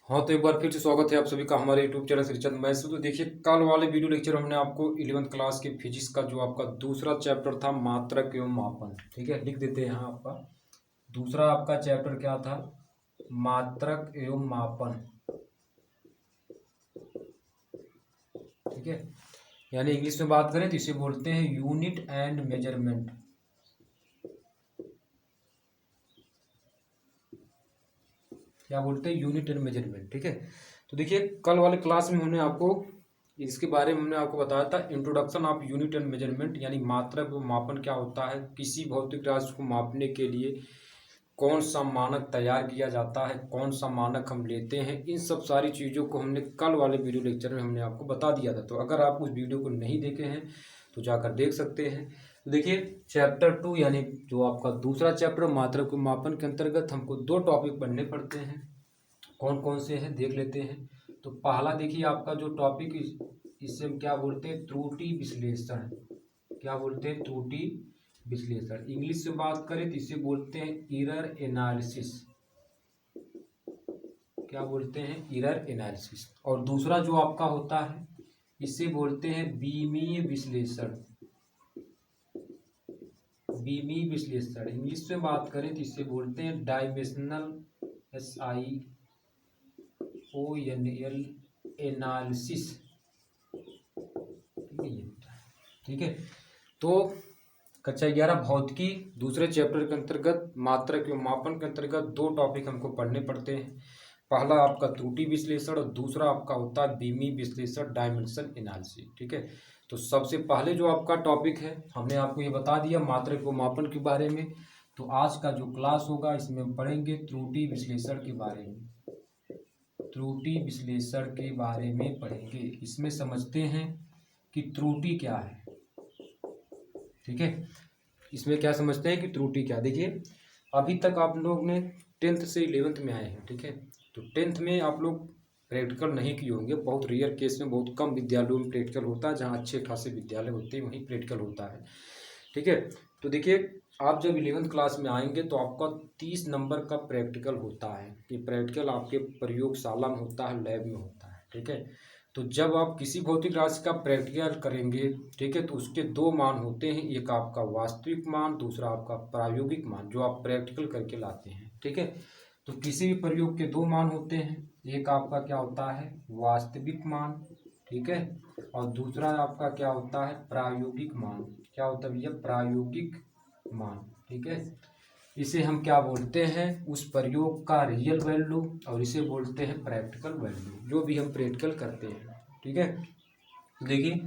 हाँ, तो एक बार फिर से स्वागत है आप सभी का हमारे यूट्यूब चैनल श्रीचंद मैथ्स। तो देखिए, कल वाले वीडियो लेक्चर में हमने आपको 11th क्लास के फिजिक्स का जो आपका दूसरा चैप्टर था मात्रक एवं मापन, ठीक है, लिख देते हैं यहाँ आपका दूसरा आपका चैप्टर क्या था, मात्रक एवं मापन, ठीक है। यानी इंग्लिश में बात करें तो इसे बोलते हैं यूनिट एंड मेजरमेंट। क्या बोलते हैं? यूनिट एंड मेजरमेंट, ठीक है। तो देखिए, कल वाले क्लास में हमने आपको इसके बारे में हमने आपको बताया था introduction of unit and measurement, यानी मात्रक व मापन क्या होता है, किसी भौतिक राशि को मापने के लिए कौन सा मानक तैयार किया जाता है, कौन सा मानक हम लेते हैं, इन सब सारी चीज़ों को हमने कल वाले वीडियो लेक्चर में हमने आपको बता दिया था। तो अगर आप उस वीडियो को नहीं देखे हैं तो जाकर देख सकते हैं। तो देखिए, चैप्टर 2 यानी जो आपका दूसरा चैप्टर मात्रक व मापन के अंतर्गत हमको 2 टॉपिक पढ़ने पड़ते हैं। कौन कौन से हैं देख लेते हैं। तो पहला देखिए आपका जो टॉपिक इससे हम क्या बोलते हैं, त्रुटि विश्लेषण। क्या बोलते हैं? त्रुटि विश्लेषण। इंग्लिश से बात करें तो इसे बोलते हैं एरर एनालिसिस। क्या बोलते हैं? Error analysis. और दूसरा जो आपका होता है इसे बोलते हैं बीमीय विश्लेषण। बीमीय विश्लेषण इंग्लिश में बात करें तो इसे बोलते हैं डायमेंशनल SIONL एनालिसिस। ठीक है। तो कक्षा 11 भौतिकी दूसरे चैप्टर के अंतर्गत मात्रक एवं मापन के अंतर्गत 2 टॉपिक हमको पढ़ने पड़ते हैं। पहला आपका त्रुटि विश्लेषण और दूसरा आपका होता है बीमीय विश्लेषण, डायमेंशन एनालिसिस, ठीक है। तो सबसे पहले जो आपका टॉपिक है हमने आपको ये बता दिया मात्रक एवं मापन के बारे में। तो आज का जो क्लास होगा इसमें हम पढ़ेंगे त्रुटि विश्लेषण के बारे में। त्रुटि विश्लेषण के बारे में पढ़ेंगे। इसमें समझते हैं कि त्रुटि क्या है, ठीक है। इसमें क्या समझते हैं कि त्रुटि क्या। देखिए, अभी तक आप लोग ने 10th से 11th में आए हैं, ठीक है। तो 10th में आप लोग प्रैक्टिकल नहीं किए होंगे, बहुत रेयर केस में, बहुत कम विद्यालयों में प्रैक्टिकल होता है, जहाँ अच्छे खासे विद्यालय होते हैं वहीं प्रैक्टिकल होता है, ठीक है। तो देखिए, आप जब 11th क्लास में आएंगे तो आपका 30 नंबर का प्रैक्टिकल होता है। ये प्रैक्टिकल आपके प्रयोगशाला में होता है, लैब में होता है, ठीक है। तो जब आप किसी भौतिक राशि का प्रैक्टिकल करेंगे, ठीक है, तो उसके 2 मान होते हैं, एक आपका वास्तविक मान, दूसरा आपका प्रायोगिक मान, जो आप प्रैक्टिकल करके लाते हैं, ठीक है। तो किसी भी प्रयोग के 2 मान होते हैं, एक आपका क्या होता है वास्तविक मान, ठीक है, और दूसरा आपका क्या होता है प्रायोगिक मान। क्या होता है भैया? प्रायोगिक मान, ठीक है। इसे हम क्या बोलते हैं? उस प्रयोग का रियल वैल्यू, और इसे बोलते हैं प्रैक्टिकल वैल्यू, जो भी हम प्रैक्टिकल करते हैं, ठीक है। देखिए,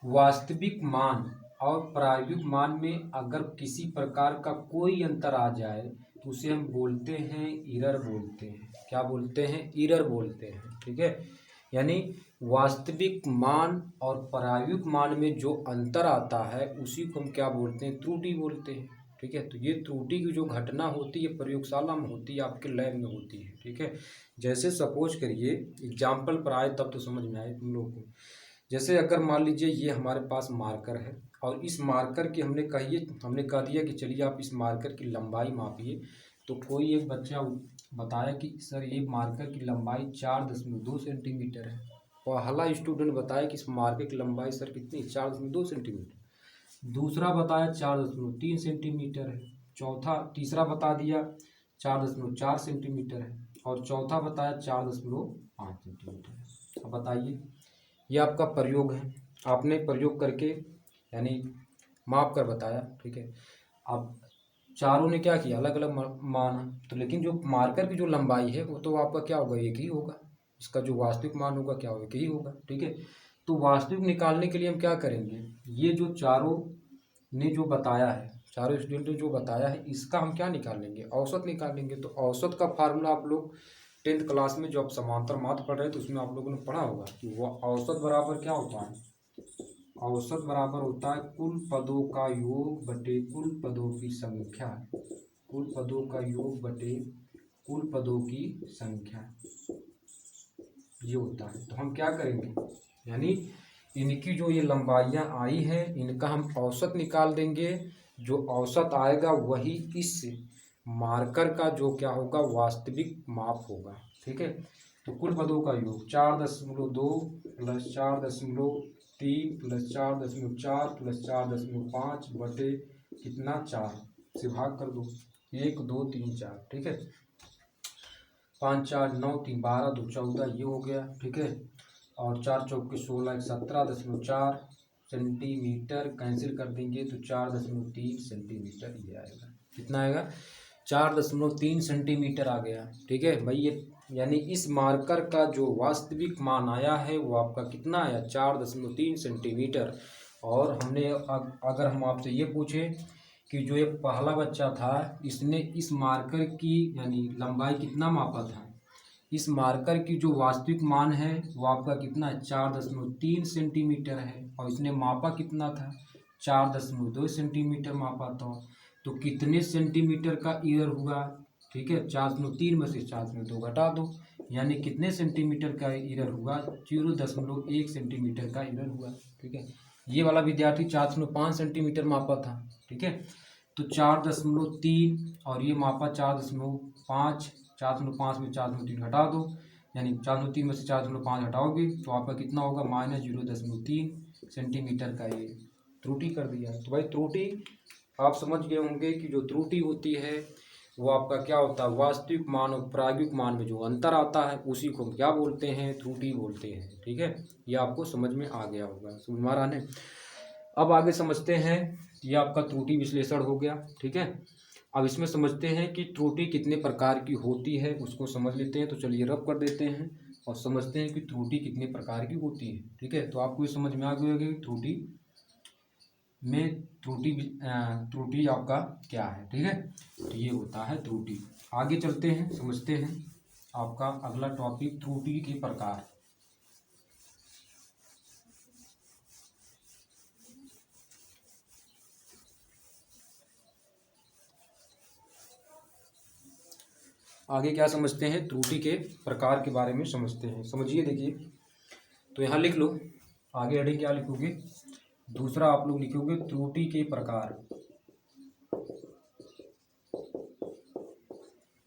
वास्तविक मान और प्रायोगिक मान में अगर किसी प्रकार का कोई अंतर आ जाए तो उसे हम बोलते हैं एरर बोलते हैं। क्या बोलते हैं? एरर बोलते हैं, ठीक है। यानी वास्तविक मान और प्रायोगिक मान में जो अंतर आता है उसी को हम क्या बोलते हैं? त्रुटि बोलते हैं, ठीक है। तो ये त्रुटि की जो घटना होती है प्रयोगशाला में होती है, आपके लैब में होती है, ठीक है। जैसे सपोज करिए, एग्जाम्पल पर आए तब तो समझ में आए तुम लोग को। जैसे अगर मान लीजिए ये हमारे पास मार्कर है और इस मार्कर की हमने कह दिया कि चलिए आप इस मार्कर की लंबाई मापिए। तो कोई एक बच्चा बताया कि सर ये मार्कर की लंबाई 4.2 सेंटीमीटर है। पहला स्टूडेंट बताया कि इस मार्कर की लंबाई सर कितनी, 4.2 सेंटीमीटर। दूसरा बताया 4.3 सेंटीमीटर है। तीसरा बता दिया 4.4 सेंटीमीटर है, और चौथा बताया 4.5 सेंटीमीटर है। अब बताइए, ये आपका प्रयोग है, आपने प्रयोग करके यानी माप कर बताया, ठीक है। अब चारों ने क्या किया, अलग अलग माना, तो लेकिन जो मार्कर की जो लंबाई है वो तो आपका क्या होगा, एक ही होगा। इसका जो वास्तविक मान होगा क्या होगा, एक ही होगा, ठीक है। तो वास्तविक निकालने के लिए हम क्या करेंगे, ये जो चारों ने जो बताया है, चारों स्टूडेंट ने जो बताया है, इसका हम क्या निकालेंगे, औसत निकालेंगे। तो औसत का फार्मूला आप लोग 10th क्लास में जो आप समांतर माध्य पढ़ रहे हैं तो उसमें आप लोगों ने पढ़ा होगा कि वो औसत बराबर क्या होता है, औसत बराबर होता है कुल पदों का योग बटे कुल पदों की संख्या। कुल पदों का योग बटे कुल पदों की संख्या, ये होता है। तो हम क्या करेंगे, यानी इनकी जो ये लंबाइयाँ आई हैं इनका हम औसत निकाल देंगे। जो औसत आएगा वही इस मार्कर का जो क्या होगा, वास्तविक माप होगा, ठीक है। तो कुल पदों का योग 4.2 प्लस 4.3 प्लस 4.4 प्लस 4.5 बटे कितना 4 से भाग कर दो। 1 2 3 4, ठीक है। 5 4 9 3 12 2 14 ये हो गया, ठीक है। और 4 चौके 16 17.4 सेंटीमीटर कैंसिल कर देंगे तो 4.3 सेंटीमीटर ये आएगा। कितना आएगा? 4.3 सेंटीमीटर आ गया, ठीक है भाई। ये यानी इस मार्कर का जो वास्तविक मान आया है वो आपका कितना आया? 4.3 सेंटीमीटर। और हमने अगर हम आपसे ये पूछें कि जो ये पहला बच्चा था इसने इस मार्कर की यानी लंबाई कितना मापा था, इस मार्कर की जो वास्तविक मान है वो आपका कितना है? 4.3 सेंटीमीटर है। और इसने मापा कितना था? 4.2 सेंटीमीटर मापा था। तो कितने सेंटीमीटर का एरर हुआ? ठीक है, 4.3 में से 4.2 घटा दो, यानी कितने सेंटीमीटर का एरर हुआ? 0.1 सेंटीमीटर का एरर हुआ, ठीक है। ये वाला विद्यार्थी 4.5 सेंटीमीटर मापा था, ठीक है। तो 4.3 और ये मापा 4.5, 4.5 में 4.3 घटा दो, यानी 4.3 में से 4.5 हटाओगे तो आपका कितना होगा? -0.3 सेंटीमीटर का ये त्रुटि कर दिया। तो भाई त्रुटि आप समझ गए होंगे कि जो त्रुटि होती है वो आपका क्या होता है? वास्तविक मान और प्रायोगिक मान में जो अंतर आता है उसी को हम क्या बोलते हैं? त्रुटि बोलते हैं, ठीक है। ये आपको समझ में आ गया होगा, समझ में आ रहा है। अब आगे समझते हैं, ये आपका त्रुटि विश्लेषण हो गया, ठीक है। अब इसमें समझते हैं कि त्रुटि कितने प्रकार की होती है, उसको समझ लेते हैं। तो चलिए रब कर देते हैं और समझते हैं कि त्रुटि कितने प्रकार की होती है, ठीक है। तो आपको ये समझ में आ गया कि त्रुटि में त्रुटि आपका क्या है, ठीक है। तो ये होता है त्रुटि। आगे चलते हैं, समझते हैं आपका अगला टॉपिक त्रुटि के प्रकार। आगे क्या समझते हैं? त्रुटि के प्रकार के बारे में समझते हैं। समझिए, देखिए, तो यहाँ लिख लो, आगे हेडिंग क्या लिखोगे? दूसरा आप लोग लिखोगे त्रुटि के प्रकार।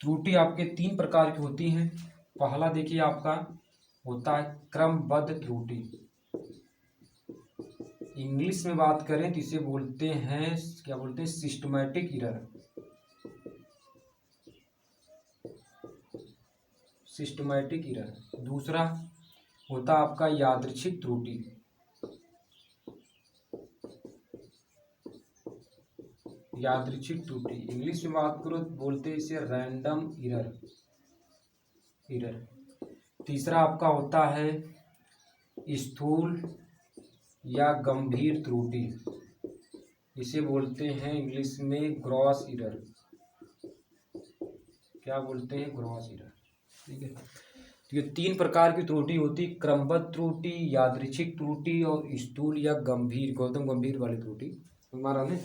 त्रुटि आपके 3 प्रकार की होती हैं। पहला देखिए आपका होता है क्रमबद्ध त्रुटि। इंग्लिश में बात करें तो इसे बोलते हैं, क्या बोलते हैं? Systematic error. Systematic error. दूसरा होता आपका यादृच्छिक त्रुटि। यादृच्छिक त्रुटि इंग्लिश में बात करो तो बोलते हैं इसे रैंडम एरर। तीसरा आपका होता है स्थूल या गंभीर त्रुटि, इसे बोलते हैं इंग्लिश में ग्रॉस एरर। क्या बोलते हैं? ग्रॉस एरर, ठीक है। तो ये 3 प्रकार की त्रुटि होती, क्रमबद्ध त्रुटि, यादृच्छिक त्रुटि और स्थूल या गंभीर, गौतम गंभीर वाली त्रुटि। हमारा ने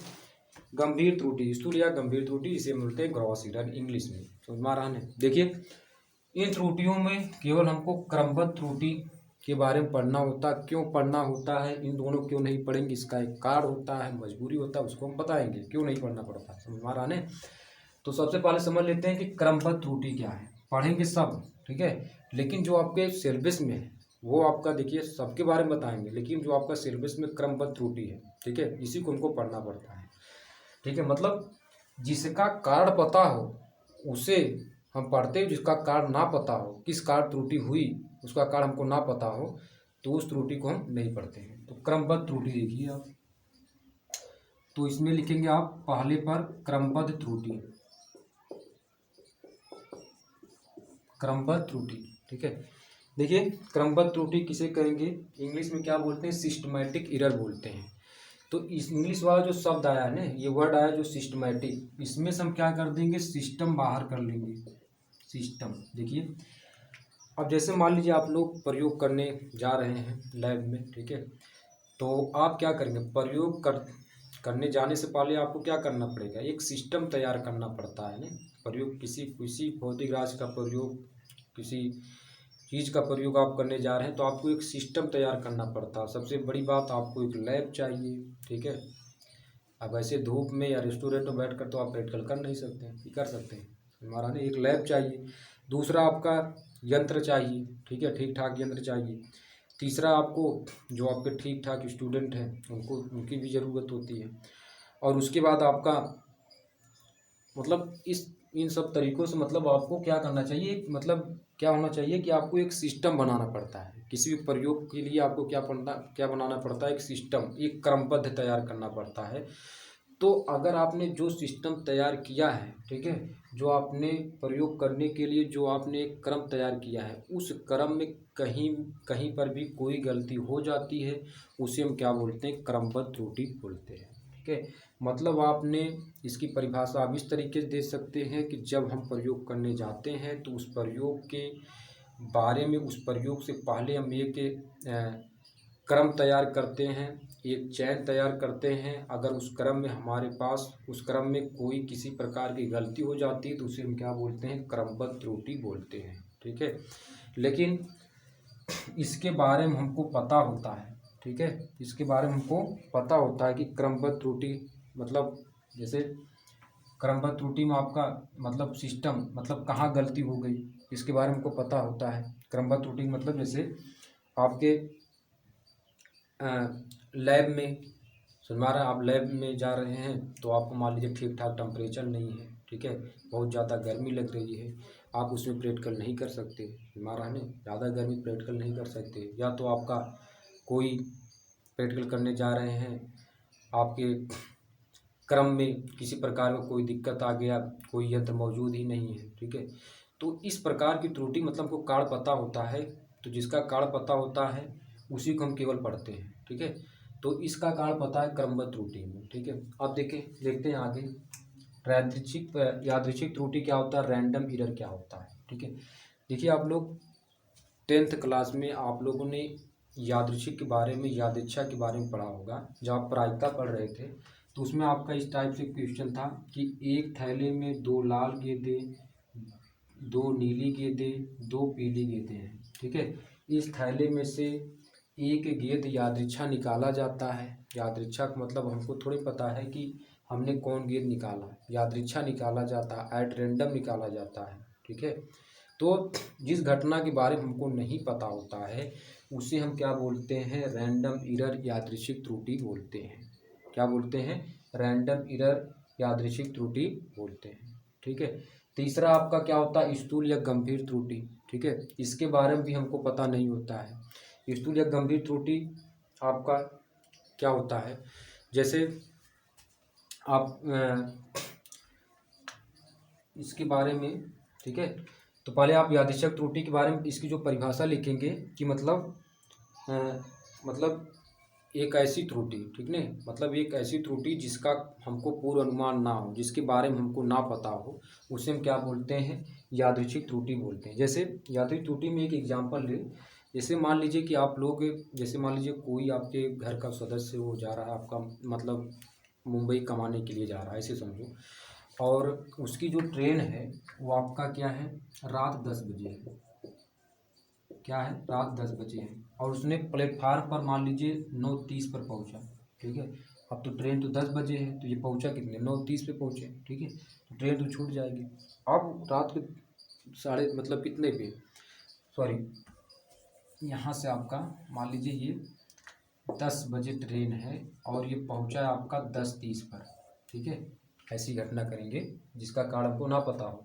गंभीर त्रुटि, स्थूल या गंभीर त्रुटि, इसे बोलते हैं ग्रॉस एरर इंग्लिश में। समझ में आ रहा है? देखिए, इन त्रुटियों में केवल हमको क्रमबद्ध त्रुटि के बारे में पढ़ना होता। क्यों पढ़ना होता है? इन दोनों क्यों नहीं पढ़ेंगे, इसका एक कारण होता है, मजबूरी होता है, उसको हम बताएंगे क्यों नहीं पढ़ना पड़ता। समझ में आ रहा है? तो सबसे पहले समझ लेते हैं कि क्रमबद्ध त्रुटि क्या है। पढ़ेंगे सब, ठीक है, लेकिन जो आपके सिलेबस में है वो आपका, देखिए, सबके बारे में बताएंगे, लेकिन जो आपका सिलेबस में क्रमबद्ध त्रुटि है, ठीक है, इसी को हमको पढ़ना पड़ता है, ठीक है। मतलब जिसका कारण पता हो उसे हम पढ़ते हैं, जिसका कारण ना पता हो, किस कारण त्रुटि हुई उसका कारण हमको ना पता हो, तो उस त्रुटि को हम नहीं पढ़ते हैं। तो क्रमबद्ध त्रुटि देखिए आप, तो इसमें लिखेंगे आप पहले पर क्रमबद्ध त्रुटि। क्रमबद्ध त्रुटि, ठीक है। देखिए, क्रमबद्ध त्रुटि किसे कहेंगे? इंग्लिश में क्या बोलते हैं? सिस्टमैटिक एरर बोलते हैं। तो इस इंग्लिश वाला जो शब्द आया है ना, ये वर्ड आया जो सिस्टमैटिक, इसमें से हम क्या कर देंगे? सिस्टम बाहर कर लेंगे, सिस्टम। देखिए, अब जैसे मान लीजिए आप लोग प्रयोग करने जा रहे हैं लैब में, ठीक है, तो आप क्या करेंगे? प्रयोग करने जाने से पहले आपको क्या करना पड़ेगा? एक सिस्टम तैयार करना पड़ता है ना। प्रयोग किसी किसी भौतिक राशि का प्रयोग, किसी चीज़ का प्रयोग आप करने जा रहे हैं तो आपको एक सिस्टम तैयार करना पड़ता है। सबसे बड़ी बात, आपको एक लैब चाहिए, ठीक है। अब ऐसे धूप में या रेस्टोरेंट में बैठकर तो आप प्रैक्टिकल कर नहीं सकते हैं, ये कर सकते हैं, हमारा ने एक लैब चाहिए। दूसरा आपका यंत्र चाहिए, ठीक है, ठीक ठाक यंत्र चाहिए। तीसरा आपको जो आपके ठीक ठाक स्टूडेंट हैं उनको उनकी भी ज़रूरत होती है। और उसके बाद आपका मतलब इन सब तरीक़ों से मतलब आपको क्या करना चाहिए, मतलब क्या होना चाहिए कि आपको एक सिस्टम बनाना पड़ता है। किसी भी प्रयोग के लिए आपको क्या बनाना पड़ता है, एक सिस्टम, एक क्रमबद्ध तैयार करना पड़ता है। तो अगर आपने जो सिस्टम तैयार किया है, ठीक है, जो आपने प्रयोग करने के लिए जो आपने एक क्रम तैयार किया है, उस क्रम में कहीं कहीं पर भी कोई गलती हो जाती है, उसे हम क्या बोलते हैं, क्रमबद्ध त्रुटि बोलते हैं। ठीक है, मतलब आपने इसकी परिभाषा आप इस तरीके से दे सकते हैं कि जब हम प्रयोग करने जाते हैं तो उस प्रयोग के बारे में, उस प्रयोग से पहले हम एक क्रम तैयार करते हैं, एक चैन तैयार करते हैं। अगर उस क्रम में हमारे पास उस क्रम में कोई किसी प्रकार की गलती हो जाती है तो उसे हम क्या बोलते हैं, क्रमबद्ध त्रुटि बोलते हैं। ठीक है, लेकिन इसके बारे में हमको पता होता है, ठीक है, इसके बारे में हमको पता होता है कि क्रमबद्ध त्रुटि मतलब जैसे क्रमबद्ध त्रुटि में आपका मतलब सिस्टम मतलब कहाँ गलती हो गई, इसके बारे में हमको पता होता है। क्रमबद्ध त्रुटि मतलब जैसे आपके लैब में हमारा आप लैब में जा रहे हैं तो आपको मान लीजिए ठीक ठाक टेम्परेचर नहीं है, ठीक है, बहुत ज़्यादा गर्मी लग रही है, आप उसमें प्रैक्टिकल नहीं कर सकते, हमारा है ना, ज़्यादा गर्मी प्रैक्टिकल नहीं कर सकते। या तो आपका कोई प्रैक्टिकल करने जा रहे हैं, आपके क्रम में किसी प्रकार का कोई दिक्कत आ गया, कोई यंत्र मौजूद ही नहीं है, ठीक है, तो इस प्रकार की त्रुटि मतलब को कारण पता होता है, तो जिसका कारण पता होता है उसी को हम केवल पढ़ते हैं। ठीक है, तो इसका कारण पता है क्रमबद्ध त्रुटि में। ठीक है, अब देखते हैं आगे यादृच्छिक त्रुटि क्या होता है, रैंडम एरर क्या होता है। ठीक है, देखिए आप लोग 10th क्लास में आप लोगों ने यादृच्छिक के बारे में, यादृच्छा के बारे में पढ़ा होगा। जब आप प्रायिकता पढ़ रहे थे तो उसमें आपका इस टाइप से क्वेश्चन था कि एक थैले में 2 लाल गेंदें, 2 नीली गेंदें, 2 पीली गेंदें हैं। ठीक है, इस थैले में से एक गेंद यादृच्छा निकाला जाता है। यादृच्छा का मतलब हमको थोड़ी पता है कि हमने कौन गेंद निकाला, यादृच्छा निकाला जाता है, एट रैंडम निकाला जाता है। ठीक है, तो जिस घटना के बारे में हमको नहीं पता होता है उसे हम क्या बोलते हैं, रैंडम एरर यादृच्छिक त्रुटि बोलते हैं। क्या बोलते हैं, रैंडम एरर यादृच्छिक त्रुटि बोलते हैं। ठीक है, तीसरा आपका क्या होता है, स्थूल या गंभीर त्रुटि। ठीक है, इसके बारे में भी हमको पता नहीं होता है। स्थूल या गंभीर त्रुटि आपका क्या होता है, जैसे आप इसके बारे में, ठीक है, तो पहले आप यादृच्छिक त्रुटि के बारे में इसकी जो परिभाषा लिखेंगे कि मतलब एक ऐसी त्रुटि, ठीक नहीं, मतलब एक ऐसी त्रुटि जिसका हमको पूर्व अनुमान ना हो, जिसके बारे में हमको ना पता हो, उसे हम क्या बोलते हैं, यादृच्छिक त्रुटि बोलते हैं। जैसे यादृच्छिक त्रुटि में एक एग्जांपल ले, जैसे मान लीजिए कि आप लोग, जैसे मान लीजिए कोई आपके घर का सदस्य वो जा रहा है आपका मतलब मुंबई कमाने के लिए जा रहा है, ऐसे समझो, और उसकी जो ट्रेन है वो आपका क्या है, रात 10 बजे है। क्या है, रात 10 बजे है, और उसने प्लेटफार्म पर मान लीजिए 9:30 पर पहुंचा। ठीक है, अब तो ट्रेन तो 10 बजे है, तो ये पहुंचा कितने, 9:30 पे पहुंचे। ठीक है, तो ट्रेन तो छूट जाएगी। अब रात के साढ़े मतलब कितने पे, सॉरी, यहाँ से आपका मान लीजिए ये 10 बजे ट्रेन है और ये पहुंचा है आपका 10:30 पर। ठीक है, ऐसी घटना करेंगे जिसका कारण आपको ना पता हो।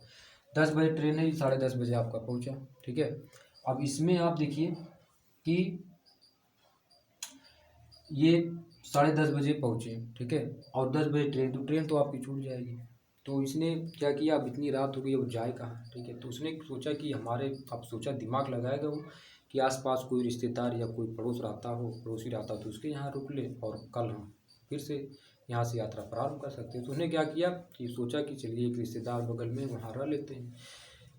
10 बजे ट्रेन है, 10:30 बजे आपका पहुंचा। ठीक है, अब इसमें आप देखिए कि ये 10:30 बजे पहुँचे, ठीक है, और 10 बजे ट्रेन तो आपकी छूट जाएगी। तो इसने क्या किया, अब इतनी रात हो गई, अब जाए कहाँ। ठीक है, तो उसने सोचा कि अब सोचा, दिमाग लगाएगा वो कि आसपास कोई रिश्तेदार या कोई पड़ोसी रहता तो उसके यहाँ रुक ले और कल हम फिर से यहाँ से यात्रा प्रारंभ कर सकते हैं। तो उसने क्या किया कि सोचा कि चलिए एक रिश्तेदार बगल में वहाँ रह लेते हैं।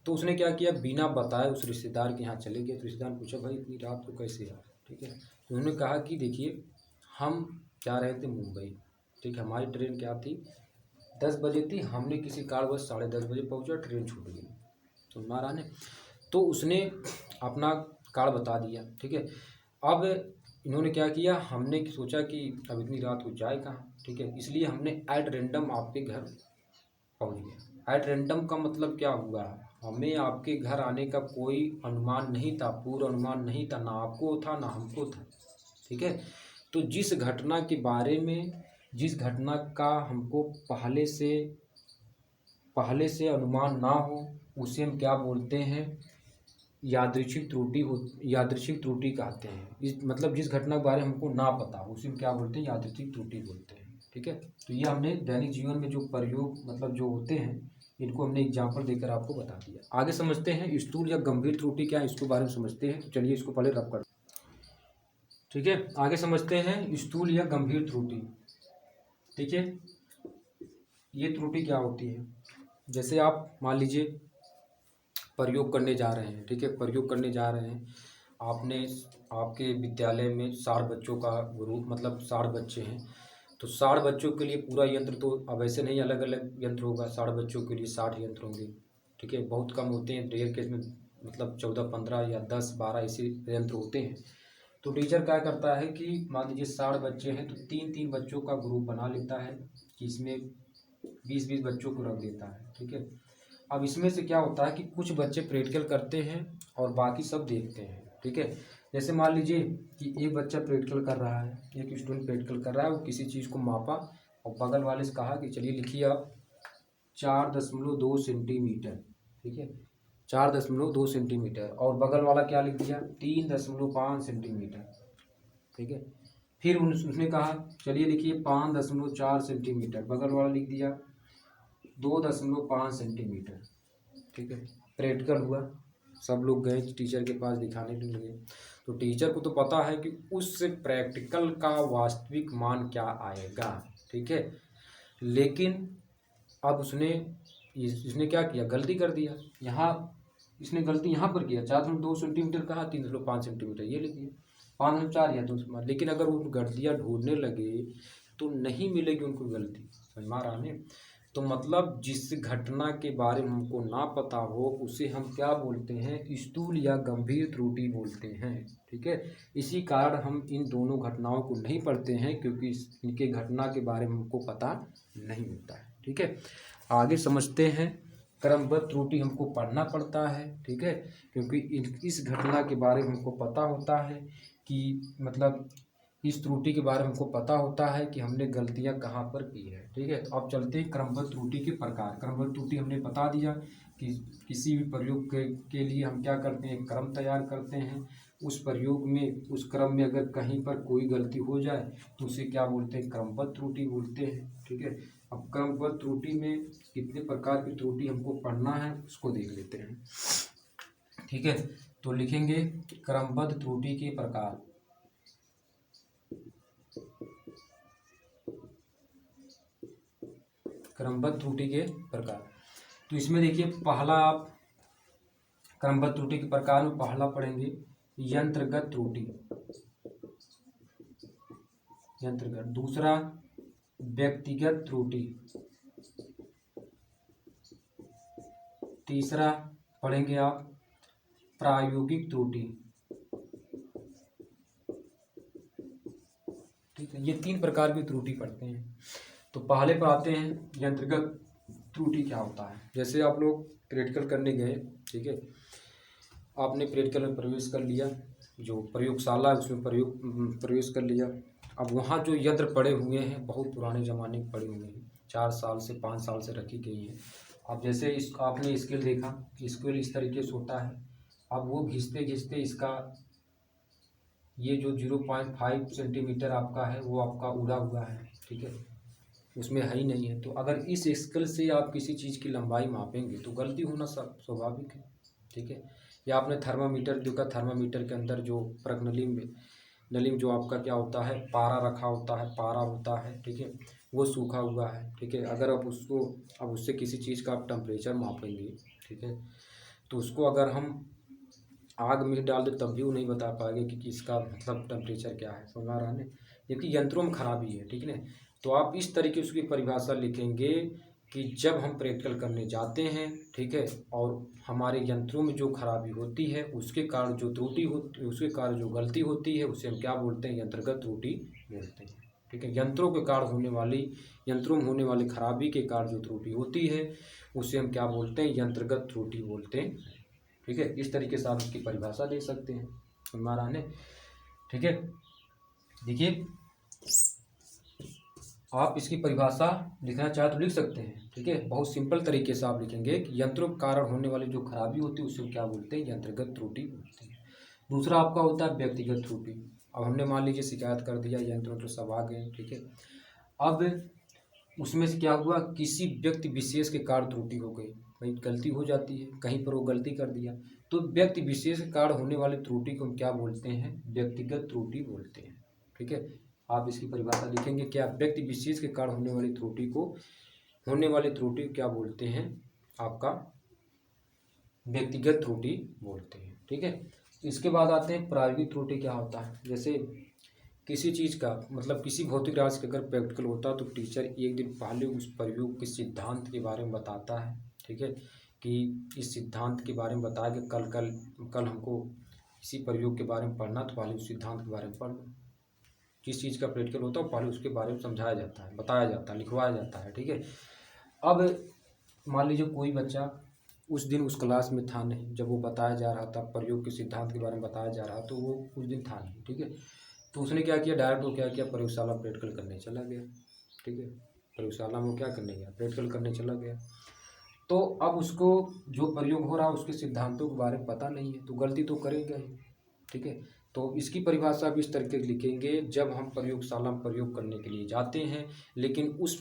तो उसने क्या किया, बिना बताए उस रिश्तेदार के यहाँ चले गए। तो रिश्तेदार ने पूछा, भाई इतनी रात को कैसे यार। ठीक है, तो उन्होंने कहा कि देखिए हम जा रहे थे मुंबई, ठीक है, हमारी ट्रेन क्या थी, 10 बजे थी, हमने किसी कारणवश 10:30 बजे पहुंचा, ट्रेन छूट गई। तो महाराज ने, तो उसने अपना कारण बता दिया। ठीक है, अब इन्होंने क्या किया, हमने सोचा कि अब इतनी रात को जाए कहाँ। ठीक है, इसलिए हमने एट रैंडम आपके घर पहुंच गया। एट रैंडम का मतलब क्या हुआ, हमें आपके घर आने का कोई अनुमान नहीं था, पूर्व अनुमान नहीं था, ना आपको था ना हमको था। ठीक है, तो जिस घटना के बारे में, जिस घटना का हमको पहले से अनुमान ना हो, उसे हम क्या बोलते हैं, यादृच्छिक त्रुटि कहते हैं। इस मतलब जिस घटना के बारे में हमको ना पता हो उसे हम क्या बोलते हैं, यादृच्छिक त्रुटि बोलते हैं। ठीक है, तो ये हमने दैनिक जीवन में जो प्रयोग मतलब जो होते हैं, इनको हमने एग्जाम्पल देकर आपको बता दिया। आगे समझते हैं स्थूल या गंभीर त्रुटि क्या है, इसको बारे में समझते हैं। तो चलिए इसको पहले रब कर, ठीक है, आगे समझते हैं स्थूल या गंभीर त्रुटि। ठीक है, ये त्रुटि क्या होती है, जैसे आप मान लीजिए प्रयोग करने जा रहे हैं। ठीक है, प्रयोग करने जा रहे हैं, आपने आपके विद्यालय में 60 बच्चों का ग्रुप, मतलब 60 बच्चे हैं, तो 60 बच्चों के लिए पूरा यंत्र तो अब ऐसे नहीं अलग अलग यंत्र होगा, 60 बच्चों के लिए 60 यंत्र होंगे। ठीक है, बहुत कम होते हैं, रेयर केस में मतलब 14-15 या 10-12 ऐसे यंत्र होते हैं। तो टीचर क्या करता है कि मान लीजिए 60 बच्चे हैं तो 3-3 बच्चों का ग्रुप बना लेता है कि इसमें 20-20 बच्चों को रख देता है। ठीक है, अब इसमें से क्या होता है कि कुछ बच्चे प्रैक्टिकल करते हैं और बाकी सब देखते हैं। ठीक है, जैसे मान लीजिए कि एक बच्चा प्रैक्टिकल कर रहा है, एक स्टूडेंट प्रैक्टिकल कर रहा है, वो किसी चीज़ को मापा और बगल वाले से कहा कि चलिए लिखिए आप 4.2 सेंटीमीटर। ठीक है, 4.2 सेंटीमीटर, और बगल वाला क्या लिख दिया, 3.5 सेंटीमीटर। ठीक है, फिर उसने कहा चलिए लिखिए 5.4 सेंटीमीटर, बगल वाला लिख दिया 2.5 सेंटीमीटर। ठीक है, प्रैक्टिकल हुआ, सब लोग गए टीचर के पास दिखाने लगे, तो टीचर को तो पता है कि उस प्रैक्टिकल का वास्तविक मान क्या आएगा। ठीक है, लेकिन अब इसने क्या किया, गलती कर दिया। यहाँ इसने गलती यहाँ पर किया, 4.2 सेंटीमीटर कहा, 3.5 सेंटीमीटर ये लिख दिया, 5.4 या 2। लेकिन अगर वो गलतियाँ ढूंढने लगे तो नहीं मिलेगी उनको गलती, समझ में आ रहा है। तो मतलब जिस घटना के बारे में हमको ना पता हो उसे हम क्या बोलते हैं, स्थूल या गंभीर त्रुटि बोलते हैं। ठीक है, इसी कारण हम इन दोनों घटनाओं को नहीं पढ़ते हैं, क्योंकि इनके घटना के बारे में हमको पता नहीं होता है। ठीक है, आगे समझते हैं, क्रमबद्ध त्रुटि हमको पढ़ना पड़ता है। ठीक है, क्योंकि इस घटना के बारे में हमको पता होता है कि मतलब इस त्रुटि के बारे में हमको पता होता है कि हमने गलतियां कहाँ पर की है। ठीक है, तो अब चलते हैं क्रमबद्ध त्रुटि के प्रकार। क्रमबद्ध त्रुटि हमने बता दिया कि किसी भी प्रयोग के लिए हम क्या करते हैं, क्रम तैयार करते हैं। उस प्रयोग में, उस क्रम में अगर कहीं पर कोई गलती हो जाए तो उसे क्या बोलते हैं, क्रमबद्ध त्रुटि बोलते हैं। ठीक है, अब क्रमबद्ध त्रुटि में कितने प्रकार की त्रुटि हमको पढ़ना है उसको देख लेते हैं। ठीक है, तो लिखेंगे क्रमबद्ध त्रुटि के प्रकार। क्रमबद्ध त्रुटि के प्रकार, तो इसमें देखिए पहला आप क्रमबद्ध त्रुटि के प्रकार में पहला पढ़ेंगे यंत्रगत त्रुटि, यंत्रगत। दूसरा व्यक्तिगत त्रुटि। तीसरा पढ़ेंगे आप प्रायोगिक त्रुटि। ठीक है, ये 3 प्रकार की त्रुटि पढ़ते हैं। तो पहले पर आते हैं यंत्रगत त्रुटि क्या होता है। जैसे आप लोग प्रैक्टिकल करने गए, ठीक है, आपने प्रैक्टिकल में प्रवेश कर लिया, जो प्रयोगशाला है उसमें प्रवेश कर लिया। अब वहाँ जो यंत्र पड़े हुए हैं बहुत पुराने ज़माने के पड़े हुए हैं, 4 साल से 5 साल से रखी गई हैं। अब जैसे आपने स्केल देखा, स्केल इस तरीके से होता है। अब वो घिसते घिसते इसका ये जो 0.5 सेंटीमीटर आपका है वो आपका उड़ा हुआ है। ठीक है, उसमें है ही नहीं है। तो अगर इस स्केल से आप किसी चीज़ की लंबाई मापेंगे तो गलती होना स्वाभाविक है। ठीक है, या आपने थर्मामीटर देखा, थर्मामीटर के अंदर जो प्रज्ञनली में जो आपका क्या होता है, पारा रखा होता है, पारा होता है। ठीक है, वो सूखा हुआ है। ठीक है, अगर आप उसको अब उससे किसी चीज़ का आप टेम्परेचर मापेंगे, ठीक है, तो उसको अगर हम आग में डाल दे तब भी वो नहीं बता पाएंगे कि इसका मतलब टेम्परेचर क्या है, समझ आ रहा है। जबकि यंत्रों में खराबी है। ठीक है ना, तो आप इस तरीके से उसकी परिभाषा लिखेंगे कि जब हम प्रैक्टिकल करने जाते हैं, ठीक है, और हमारे यंत्रों में जो खराबी होती है उसके कारण जो त्रुटि होती, उसके कारण जो गलती होती है उसे हम क्या बोलते हैं, यंत्रगत त्रुटि बोलते हैं। ठीक है। यंत्रों के कारण होने वाली, यंत्रों में होने वाली खराबी के कारण जो त्रुटि होती है उसे हम क्या बोलते हैं, यंत्रगत त्रुटि बोलते हैं। ठीक है, इस तरीके से आप इसकी परिभाषा दे सकते हैं हमारा ने। ठीक है, देखिए आप इसकी परिभाषा लिखना चाहे तो लिख सकते हैं। ठीक है, बहुत सिंपल तरीके से आप लिखेंगे कि यंत्रों के कारण होने वाली जो खराबी होती है उसे हम क्या बोलते हैं, यंत्रगत त्रुटि बोलते हैं। दूसरा आपका होता है व्यक्तिगत त्रुटि। अब हमने मान लीजिए शिकायत कर दिया, यंत्रों तो सब आ गए। ठीक है, अब उसमें से क्या हुआ, किसी व्यक्ति विशेष के कारण त्रुटि हो गई, भाई गलती हो जाती है, कहीं पर वो गलती कर दिया, तो व्यक्ति विशेष के कारण होने वाली त्रुटि को हम क्या बोलते हैं, व्यक्तिगत त्रुटि बोलते हैं। ठीक है, आप इसकी परिभाषा लिखेंगे क्या, व्यक्ति विशेष के कारण होने वाली त्रुटि को, होने वाली त्रुटि क्या बोलते हैं, आपका व्यक्तिगत त्रुटि बोलते हैं। ठीक है, इसके बाद आते हैं प्रायोगिक त्रुटि क्या होता है। जैसे किसी चीज़ का मतलब किसी भौतिक राशि का अगर प्रैक्टिकल होता है तो टीचर एक दिन पहले उस प्रयोग के सिद्धांत के बारे में बताता है। ठीक है, कि इस सिद्धांत के बारे में बताया कि कल हमको इसी प्रयोग के बारे में पढ़ना, तो पहले उस सिद्धांत के बारे में पढ़ लो। किस चीज़ का प्रैक्टिकल होता है पहले उसके बारे में समझाया जाता है, बताया जाता है, लिखवाया जाता है। ठीक है, अब मान लीजिए कोई बच्चा उस दिन उस क्लास में था नहीं, जब वो बताया जा रहा था, प्रयोग के सिद्धांत के बारे में बताया जा रहा, तो वो उस दिन था नहीं। ठीक है, तो उसने क्या किया, डायरेक्ट वो क्या किया, प्रयोगशाला प्रैक्टिकल करने चला गया। ठीक है, प्रयोगशाला में वो क्या करने गया, प्रैक्टिकल करने चला गया। तो अब उसको जो प्रयोग हो रहा है उसके सिद्धांतों के बारे में पता नहीं है, तो गलती तो करेगा ही। ठीक है, तो इसकी परिभाषा भी इस तरीके से लिखेंगे, जब हम प्रयोगशाला में प्रयोग करने के लिए जाते हैं, लेकिन उस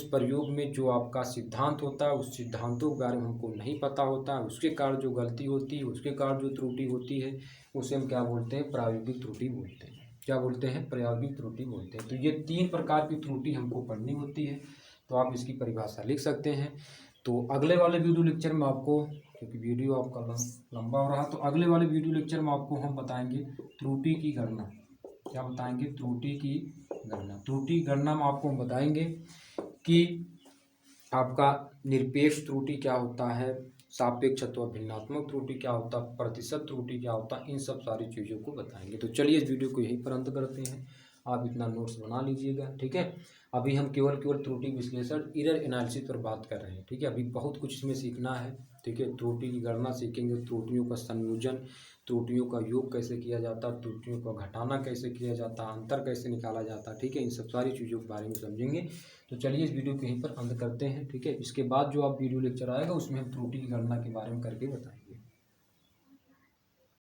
प्रयोग में जो आपका सिद्धांत होता है उस सिद्धांतों के बारे में हमको नहीं पता होता है, उसके कारण जो गलती होती है, उसके कारण जो त्रुटि होती है, उसे हम क्या बोलते हैं, प्रायोगिक त्रुटि बोलते हैं। क्या बोलते हैं, प्रायोगिक त्रुटि बोलते हैं। तो ये 3 प्रकार की त्रुटि हमको पढ़नी होती है, तो आप इसकी परिभाषा लिख सकते हैं। तो अगले वाले वीडियो लेक्चर में आपको, क्योंकि वीडियो आपका लंबा हो रहा, तो अगले वाले वीडियो लेक्चर में आपको हम बताएंगे त्रुटि की गणना। क्या बताएंगे, त्रुटि की गणना। त्रुटि गणना में आपको हम बताएंगे कि आपका निरपेक्ष त्रुटि क्या होता है, सापेक्ष अथवा भिन्नात्मक त्रुटि क्या होता है, प्रतिशत त्रुटि क्या होता है, इन सब सारी चीज़ों को बताएंगे। तो चलिए इस वीडियो को यहीं पर अंत करते हैं। आप इतना नोट्स बना लीजिएगा। ठीक है, अभी हम केवल त्रुटि विश्लेषण, एरर एनालिसिस पर बात कर रहे हैं। ठीक है, अभी बहुत कुछ इसमें सीखना है। ठीक है, त्रुटि की गणना सीखेंगे, त्रुटियों का संयोजन, त्रुटियों का योग कैसे किया जाता, त्रुटियों का घटाना कैसे किया जाता, अंतर कैसे निकाला जाता। ठीक है, इन सब सारी चीज़ों के बारे में समझेंगे। तो चलिए इस वीडियो को यहीं पर अंत करते हैं। ठीक है, इसके बाद जो आप वीडियो लेक्चर आएगा उसमें हम त्रुटि की गणना के बारे में करके बताएंगे।